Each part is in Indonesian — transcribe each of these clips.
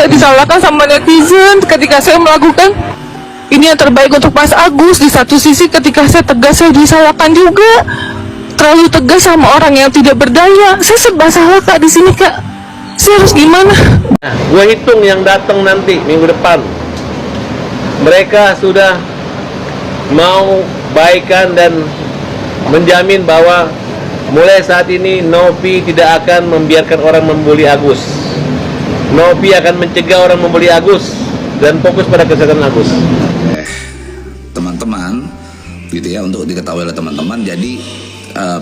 Saya disalahkan sama netizen ketika saya melakukan ini yang terbaik untuk Mas Agus. Di satu sisi ketika saya tegas, saya disalahkan juga. Terlalu tegas sama orang yang tidak berdaya. Saya serba salah Kak di sini Kak. Saya harus gimana? Nah, gue hitung yang datang nanti minggu depan. Mereka sudah mau baikan dan menjamin bahwa mulai saat ini Novi tidak akan membiarkan orang membuli Agus. Novi akan mencegah orang membuli Agus dan fokus pada kesehatan Agus. Teman-teman, gitu ya, untuk diketahui oleh teman-teman, jadi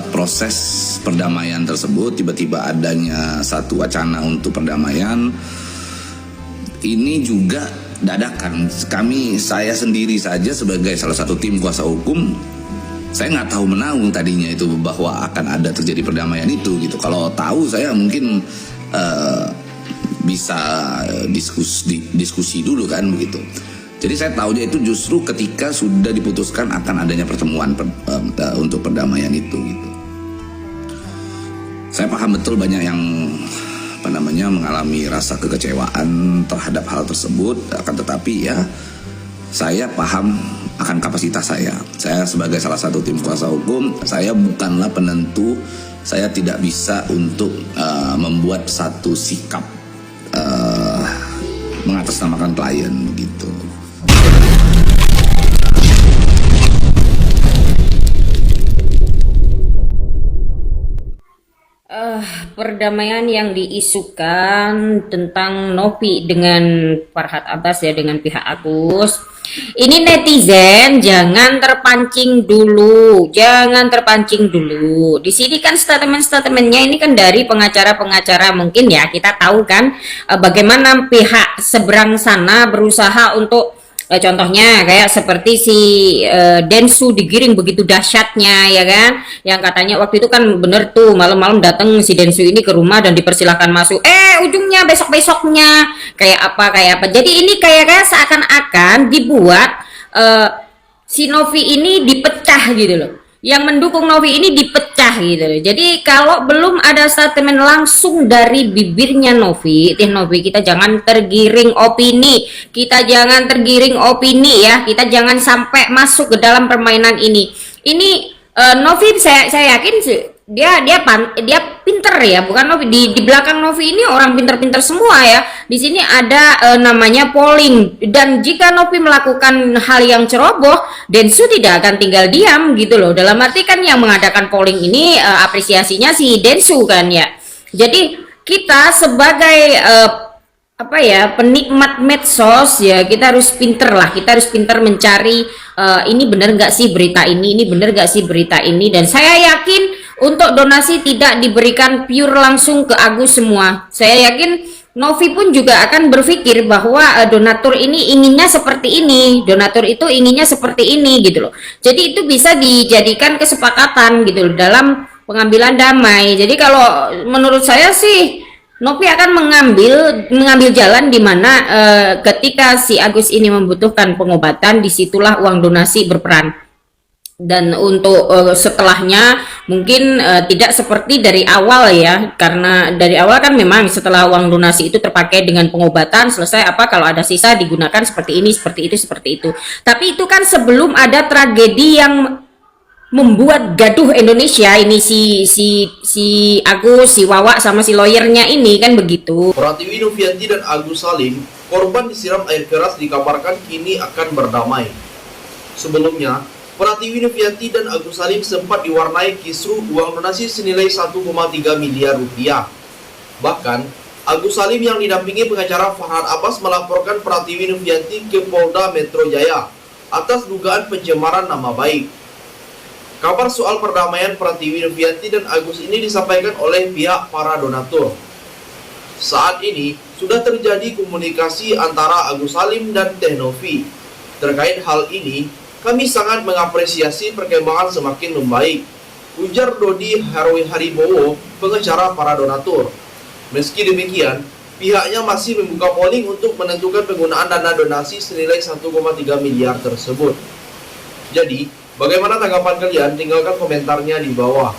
proses perdamaian tersebut tiba-tiba adanya satu wacana untuk perdamaian ini juga dadakan. Saya sendiri saja sebagai salah satu tim kuasa hukum, saya nggak tahu menahu tadinya itu bahwa akan ada terjadi perdamaian itu gitu. Kalau tahu saya mungkin bisa diskusi dulu kan begitu. Jadi saya tahunya itu justru ketika sudah diputuskan akan adanya pertemuan untuk perdamaian itu gitu. Saya paham betul banyak yang mengalami rasa kekecewaan terhadap hal tersebut, akan tetapi ya saya paham akan kapasitas saya. Saya sebagai salah satu tim kuasa hukum, saya bukanlah penentu. Saya tidak bisa untuk membuat satu sikap mengatasnamakan klien gitu. Perdamaian yang diisukan tentang Novi dengan Farhad Abbas ya, dengan pihak Agus. Ini netizen jangan terpancing dulu, Di sini kan statementnya ini kan dari pengacara-pengacara, mungkin ya kita tahu kan bagaimana pihak seberang sana berusaha untuk contohnya kayak seperti si Densu digiring begitu dahsyatnya ya kan, yang katanya waktu itu kan bener tuh malam-malam datang si Densu ini ke rumah dan dipersilahkan masuk, ujungnya besok-besoknya kayak apa, jadi ini kayak seakan-akan dibuat si Novi ini dipecah gitu loh, yang mendukung Novi ini dipecah gitu loh. Jadi kalau belum ada statement langsung dari bibirnya Novi, kita jangan tergiring opini, ya, kita jangan sampai masuk ke dalam permainan ini. Ini Novi saya yakin sih dia pinter ya, bukan Novi, di belakang Novi ini orang pinter-pinter semua ya. Di sini ada namanya polling, dan jika Novi melakukan hal yang ceroboh, Densu tidak akan tinggal diam gitu loh. Dalam arti kan yang mengadakan polling ini apresiasinya si Densu kan ya. Jadi kita sebagai penikmat medsos ya, kita harus pinter mencari ini bener nggak sih berita ini, dan saya yakin untuk donasi tidak diberikan pure langsung ke Agus semua. Saya yakin Novi pun juga akan berpikir bahwa donatur ini inginnya seperti ini, donatur itu inginnya seperti ini gitu loh. Jadi itu bisa dijadikan kesepakatan gitu loh dalam pengambilan damai. Jadi kalau menurut saya sih Novi akan mengambil jalan di mana ketika si Agus ini membutuhkan pengobatan, disitulah uang donasi berperan. Dan untuk setelahnya mungkin tidak seperti dari awal ya, karena dari awal kan memang setelah uang donasi itu terpakai dengan pengobatan, selesai kalau ada sisa digunakan seperti ini, seperti itu. Tapi itu kan sebelum ada tragedi yang membuat gaduh Indonesia ini, si Agus, si Wawa sama si lawyernya ini kan begitu. Pratiwi Novianti dan Agus Salim, korban disiram air keras, dikabarkan kini akan berdamai. Sebelumnya, Pratiwi Novianti dan Agus Salim sempat diwarnai kisruh uang donasi senilai 1,3 miliar rupiah. Bahkan, Agus Salim yang didampingi pengacara Farhad Abbas melaporkan Pratiwi Novianti ke Polda Metro Jaya atas dugaan pencemaran nama baik. Kabar soal perdamaian Pratiwi Novianti dan Agus ini disampaikan oleh pihak para donatur. Saat ini sudah terjadi komunikasi antara Agus Salim dan Teh Novi. Terkait hal ini, kami sangat mengapresiasi perkembangan semakin membaik, ujar Dodi Haribowo, pengacara para donatur. Meski demikian, pihaknya masih membuka polling untuk menentukan penggunaan dana donasi senilai 1,3 miliar tersebut. Jadi, bagaimana tanggapan kalian? Tinggalkan komentarnya di bawah.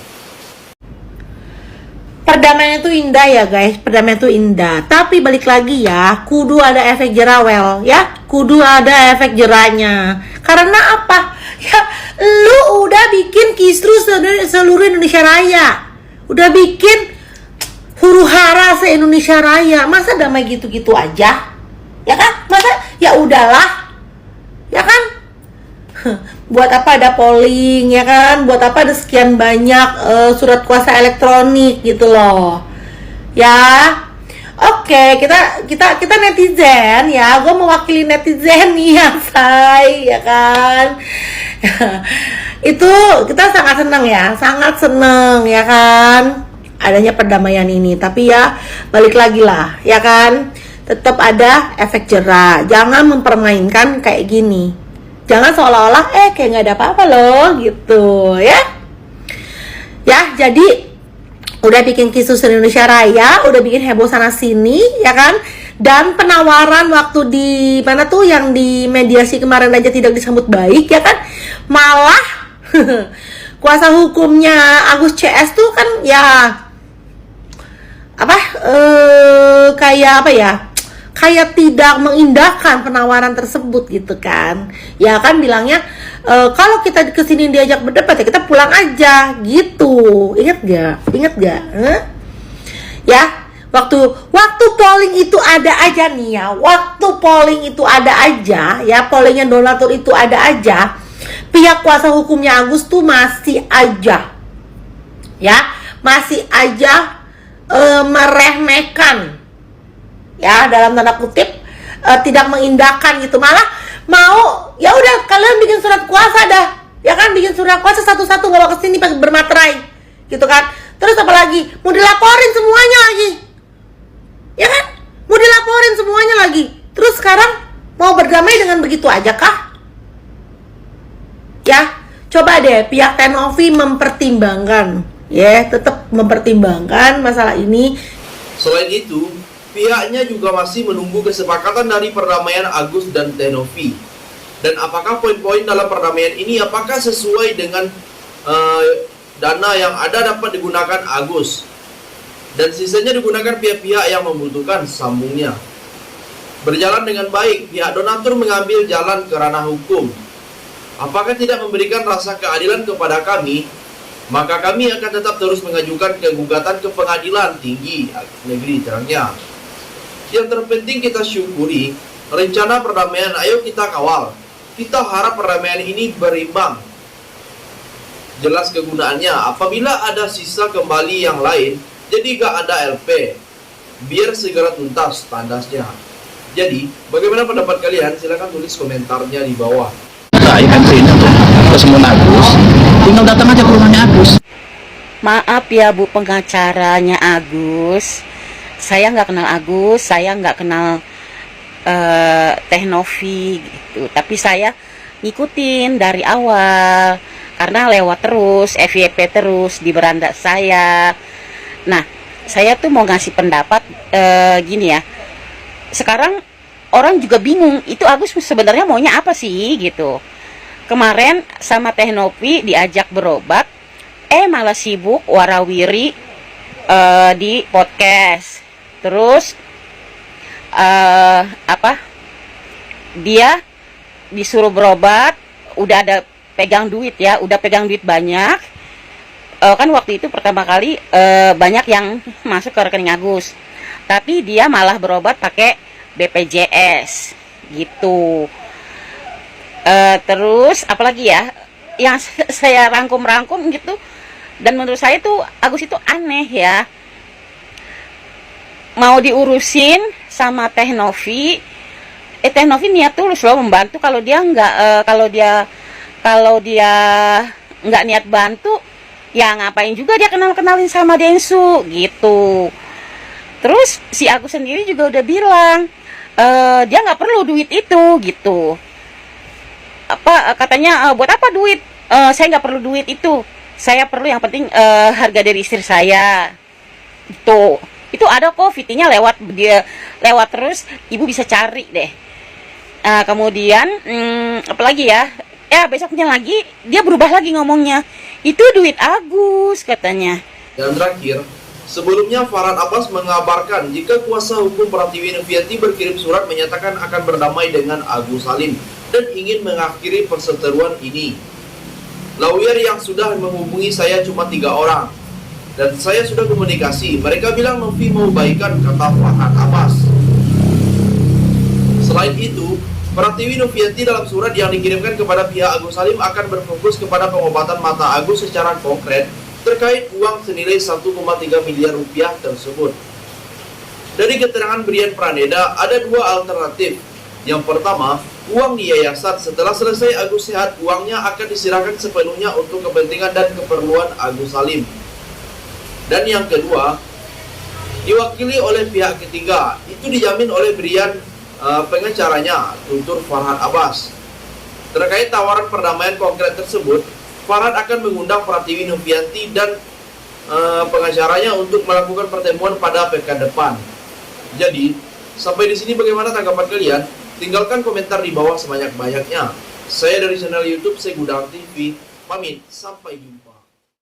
Perdamaian itu indah ya guys, perdamaian itu indah. Tapi balik lagi ya, kudu ada efek jerawel ya, kudu ada efek jerahnya. Karena apa? Ya, lu udah bikin kisruh seluruh Indonesia Raya, udah bikin huru hara se-Indonesia Raya. Masa damai gitu-gitu aja? Ya kan? Masa ya udahlah, ya kan? Buat apa ada polling, ya kan? Buat apa ada sekian banyak surat kuasa elektronik gitu loh, ya? Oke, kita netizen ya, gue mewakili netizen nih ya, say, ya kan? Itu kita sangat senang ya, sangat senang ya kan? Adanya perdamaian ini, tapi ya balik lagi lah, ya kan? Tetap ada efek jerah. Jangan mempermainkan kayak gini. Jangan seolah-olah kayak nggak ada apa-apa loh gitu ya. Ya, jadi udah bikin kisruh Indonesia Raya, udah bikin heboh sana sini ya kan. Dan penawaran waktu di mana tuh yang di mediasi kemarin aja tidak disambut baik ya kan. Malah kuasa hukumnya Agus CS tuh kan ya kayak apa ya? Kayak tidak mengindahkan penawaran tersebut gitu kan. Ya kan bilangnya kalau kita kesini diajak berdebat ya kita pulang aja gitu. Ingat gak? Ya, waktu polling itu ada aja nih ya. Waktu polling itu ada aja ya, pollingnya donatur itu ada aja. Pihak kuasa hukumnya Agus tuh masih aja meremehkan, ya dalam tanda kutip, tidak mengindahkan gitu. Malah mau ya udah kalian bikin surat kuasa dah, ya kan, bikin surat kuasa satu-satu, nggak mau kesini bermaterai gitu kan. Terus apa lagi, mau dilaporin semuanya lagi, ya kan, mau dilaporin semuanya lagi. Terus sekarang mau berdamai dengan begitu aja kah? Ya, coba deh pihak Tenovi mempertimbangkan, ya, tetap mempertimbangkan masalah ini. Selain itu, pihaknya juga masih menunggu kesepakatan dari perdamaian Agus dan Tenovi. Dan apakah poin-poin dalam perdamaian ini apakah sesuai dengan dana yang ada dapat digunakan Agus, dan sisanya digunakan pihak-pihak yang membutuhkan sambungnya. Berjalan dengan baik, pihak donatur mengambil jalan ke ranah hukum. Apakah tidak memberikan rasa keadilan kepada kami, maka kami akan tetap terus mengajukan gugatan ke pengadilan tinggi negeri, terangnya. Yang terpenting kita syukuri rencana perdamaian, ayo kita kawal. Kita harap perdamaian ini berimbang. Jelas kegunaannya, apabila ada sisa kembali yang lain, jadi gak ada LP. Biar segera tuntas tandasnya. Jadi, bagaimana pendapat kalian? Silahkan tulis komentarnya di bawah. Saya MC ini untuk kesembuhan Agus, tinggal datang aja ke rumahnya Agus. Maaf ya Bu pengacaranya Agus, saya nggak kenal Agus, saya nggak kenal Tenovi gitu, tapi saya ngikutin dari awal karena lewat terus FYP terus di beranda saya. Nah, saya tuh mau ngasih pendapat gini ya. Sekarang orang juga bingung, itu Agus sebenarnya maunya apa sih gitu. Kemarin sama Tenovi diajak berobat, malah sibuk warawiri di podcast. Terus dia disuruh berobat, udah ada pegang duit ya, udah pegang duit banyak. Kan waktu itu pertama kali banyak yang masuk ke rekening Agus, tapi dia malah berobat pakai BPJS gitu. Terus apalagi ya yang saya rangkum gitu, dan menurut saya tuh Agus itu aneh ya, mau diurusin sama Tenovi. Tenovi niat tulus loh membantu. Kalau dia nggak niat bantu, ya ngapain juga dia kenalin sama Densu gitu. Terus si Agus sendiri juga udah bilang dia nggak perlu duit itu gitu. Katanya buat apa duit? Saya nggak perlu duit itu. Saya perlu yang penting harga diri istri saya. Itu ada kok VT-nya lewat terus, ibu bisa cari deh. Kemudian apalagi ya? Ya besoknya lagi dia berubah lagi ngomongnya. Itu duit Agus katanya. Dan terakhir, Sebelumnya, Farhad Abbas mengabarkan jika kuasa hukum Pratiwi Novianti berkirim surat menyatakan akan berdamai dengan Agus Salim dan ingin mengakhiri perseteruan ini. Lawyer yang sudah menghubungi saya cuma 3 orang, dan saya sudah komunikasi. Mereka bilang Novi mau baikan, kata Farhad Abbas. Selain itu, Pratiwi Novianti dalam surat yang dikirimkan kepada pihak Agus Salim akan berfokus kepada pengobatan mata Agus secara konkret terkait uang senilai 1,3 miliar rupiah tersebut. Dari keterangan Brian Praneda, ada 2 alternatif. Yang pertama, uang di yayasan setelah selesai Agus sehat, uangnya akan diserahkan sepenuhnya untuk kepentingan dan keperluan Agus Salim. Dan yang kedua, diwakili oleh pihak ketiga, itu dijamin oleh Brian pengacaranya, tutur Farhad Abbas. Terkait tawaran perdamaian konkret tersebut, Farhad akan mengundang Pratiwi Novianti dan pengacaranya untuk melakukan pertemuan pada pekan depan. Jadi, sampai di sini bagaimana tanggapan kalian? Tinggalkan komentar di bawah sebanyak-banyaknya. Saya dari channel YouTube Segudang TV, pamit, sampai jumpa.